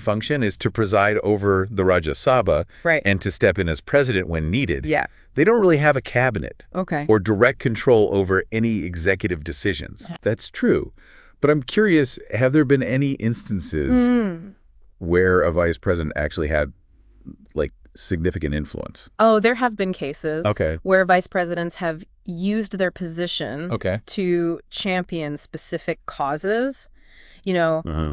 function is to preside over the Rajya Sabha Right. and to step in as president when needed. Yeah. They don't really have a cabinet Okay. or direct control over any executive decisions. That's true. But I'm curious, have there been any instances where a vice president actually had, like, significant influence? Oh, there have been cases Okay. where vice presidents have used their position Okay. to champion specific causes,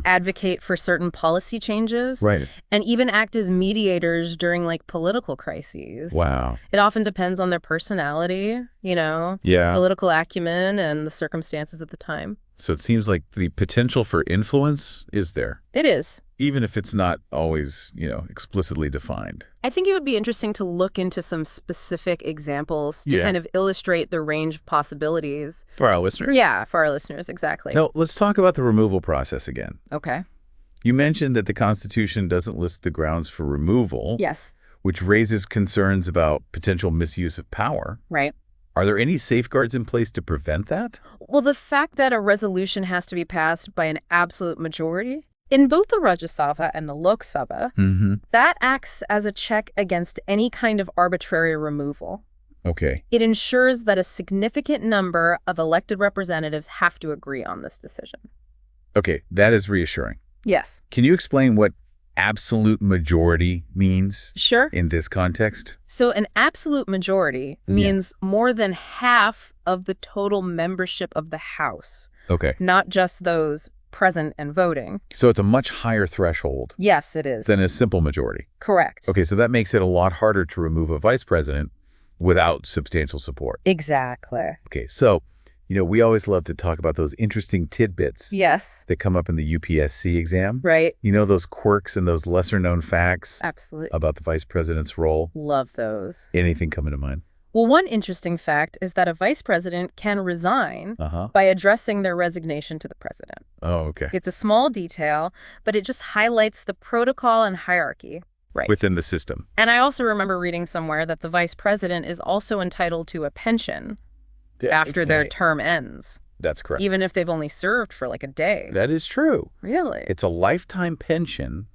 advocate for certain policy changes, Right. and even act as mediators during like political crises. Wow. It often depends on their personality, Yeah. political acumen, and the circumstances at the time. So it seems like the potential for influence is there, It is. even if it's not always, explicitly defined. I think it would be interesting to look into some specific examples to Yeah. kind of illustrate the range of possibilities. For our listeners? Yeah, for our listeners, exactly. Now, let's talk about the removal process again. Okay. You mentioned that the Constitution doesn't list the grounds for removal, Yes. which raises concerns about potential misuse of power. Right. Are there any safeguards in place to prevent that? Well, the fact that a resolution has to be passed by an absolute majority in both the Rajya Sabha and the Lok Sabha, that acts as a check against any kind of arbitrary removal. Okay. It ensures that a significant number of elected representatives have to agree on this decision. Okay, that is reassuring. Yes. Can you explain what absolute majority means Sure. in this context? So an absolute majority means more than half of the total membership of the House, Okay. not just those present and voting. So it's a much higher threshold Yes, it is. than a simple majority. Correct. Okay, so that makes it a lot harder to remove a vice president without substantial support. Exactly. Okay, so, we always love to talk about those interesting tidbits Yes. that come up in the UPSC exam. Right. Those quirks and those lesser-known facts Absolutely. about the vice president's role. Love those. Anything coming to mind? Well, one interesting fact is that a vice president can resign by addressing their resignation to the president. Oh, okay. It's a small detail, but it just highlights the protocol and hierarchy. Right. Within the system. And I also remember reading somewhere that the vice president is also entitled to a pension after their term ends, That's correct. even if they've only served for like a day. That is true. Really? It's a lifetime pension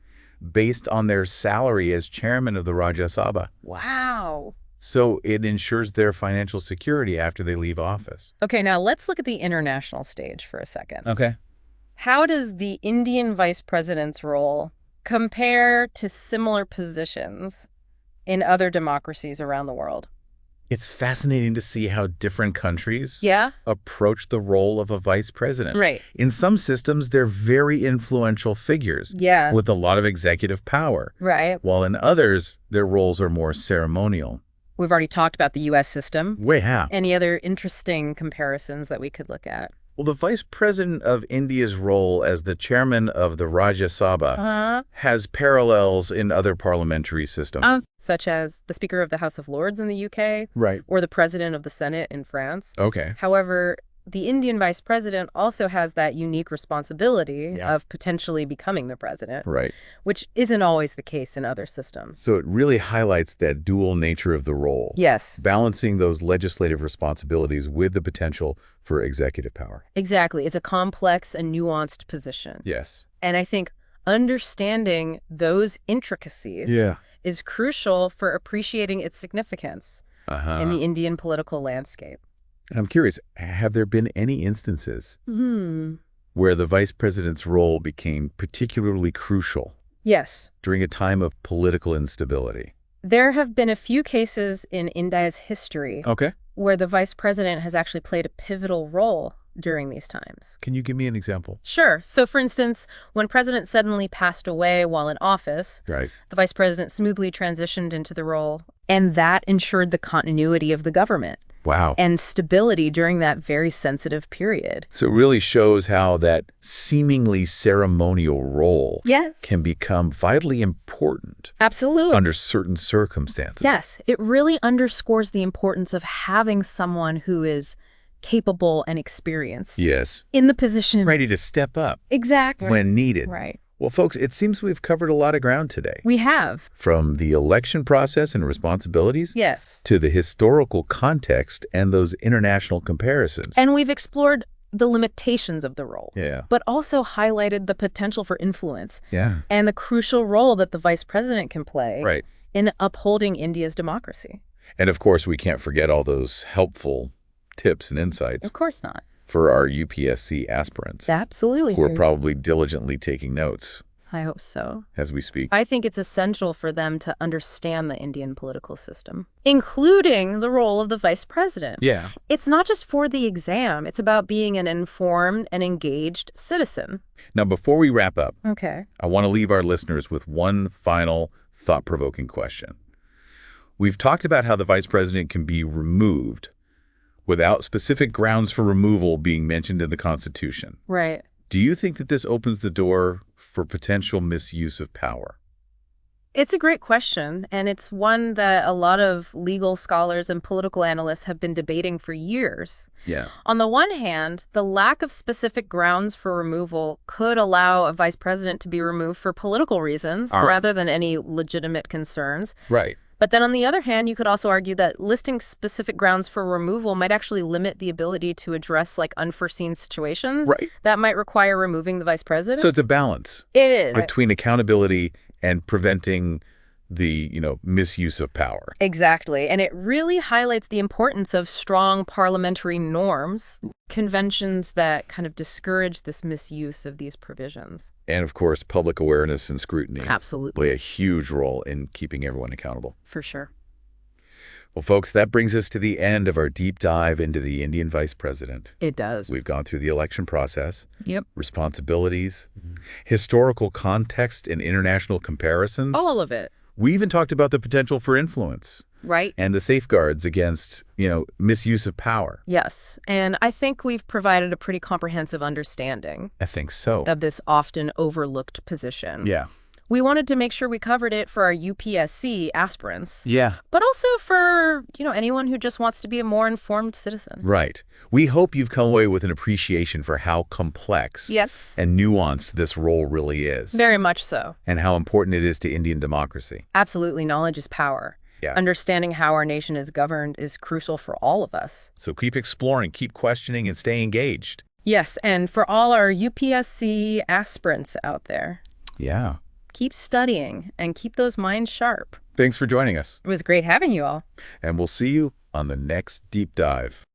based on their salary as chairman of the Rajya Sabha. Wow. So it ensures their financial security after they leave office. Okay, now let's look at the international stage for a second. Okay. How does the Indian vice president's role compare to similar positions in other democracies around the world? It's fascinating to see how different countries Yeah? approach the role of a vice president. Right. In some systems, they're very influential figures Yeah. with a lot of executive power, Right. while in others, their roles are more ceremonial. We've already talked about the U.S. system. We have. Any other interesting comparisons that we could look at? Well, the vice president of India's role as the chairman of the Rajya Sabha has parallels in other parliamentary systems. Such as the Speaker of the House of Lords in the UK Right. or the President of the Senate in France. Okay. However, the Indian vice president also has that unique responsibility of potentially becoming the president, Right. which isn't always the case in other systems. So it really highlights that dual nature of the role. Yes. Balancing those legislative responsibilities with the potential for executive power. Exactly. It's a complex and nuanced position. Yes. And I think understanding those intricacies is crucial for appreciating its significance in the Indian political landscape. I'm curious, have there been any instances where the vice president's role became particularly crucial Yes. during a time of political instability? There have been a few cases in India's history Okay. where the vice president has actually played a pivotal role during these times. Can you give me an example? Sure. So, for instance, when President suddenly passed away while in office, Right. the vice president smoothly transitioned into the role, and that ensured the continuity of the government Wow. and stability during that very sensitive period. So it really shows how that seemingly ceremonial role Yes. can become vitally important Absolutely. under certain circumstances. Yes. It really underscores the importance of having someone who is capable and experienced Yes. in the position. Ready to step up Exactly. when needed. Right. Well, folks, it seems we've covered a lot of ground today. We have. From the election process and responsibilities Yes. to the historical context and those international comparisons. And we've explored the limitations of the role, Yeah. but also highlighted the potential for influence Yeah. and the crucial role that the vice president can play Right. in upholding India's democracy. And of course, we can't forget all those helpful tips and insights Of course not. for our UPSC aspirants Absolutely. who are probably diligently taking notes I hope so. as we speak. I think it's essential for them to understand the Indian political system, including the role of the vice president. Yeah. It's not just for the exam. It's about being an informed and engaged citizen. Now, before we wrap up, Okay. I want to leave our listeners with one final thought-provoking question. We've talked about how the vice president can be removed without specific grounds for removal being mentioned in the Constitution. Right. Do you think that this opens the door for potential misuse of power? It's a great question, and it's one that a lot of legal scholars and political analysts have been debating for years. Yeah. On the one hand, the lack of specific grounds for removal could allow a vice president to be removed for political reasons rather than any legitimate concerns. Right. But then on the other hand, you could also argue that listing specific grounds for removal might actually limit the ability to address like unforeseen situations that might require removing the vice president. So it's a balance It is. between accountability and preventing the, misuse of power. Exactly. And it really highlights the importance of strong parliamentary norms, conventions that kind of discourage this misuse of these provisions. And of course, public awareness and scrutiny Absolutely. play a huge role in keeping everyone accountable. For sure. Well, folks, that brings us to the end of our deep dive into the Indian vice president. It does. We've gone through the election process, Yep. responsibilities, historical context and international comparisons. All of it. We even talked about the potential for influence Right? and the safeguards against, misuse of power. Yes. And I think we've provided a pretty comprehensive understanding I think so. of this often overlooked position. Yeah. We wanted to make sure we covered it for our UPSC aspirants, Yeah. but also for, anyone who just wants to be a more informed citizen. Right. We hope you've come away with an appreciation for how complex Yes. and nuanced this role really is. Very much so. And how important it is to Indian democracy. Absolutely. Knowledge is power. Yeah. Understanding how our nation is governed is crucial for all of us. So keep exploring, keep questioning, and stay engaged. Yes. And for all our UPSC aspirants out there, Yeah. keep studying and keep those minds sharp. Thanks for joining us. It was great having you all. And we'll see you on the next deep dive.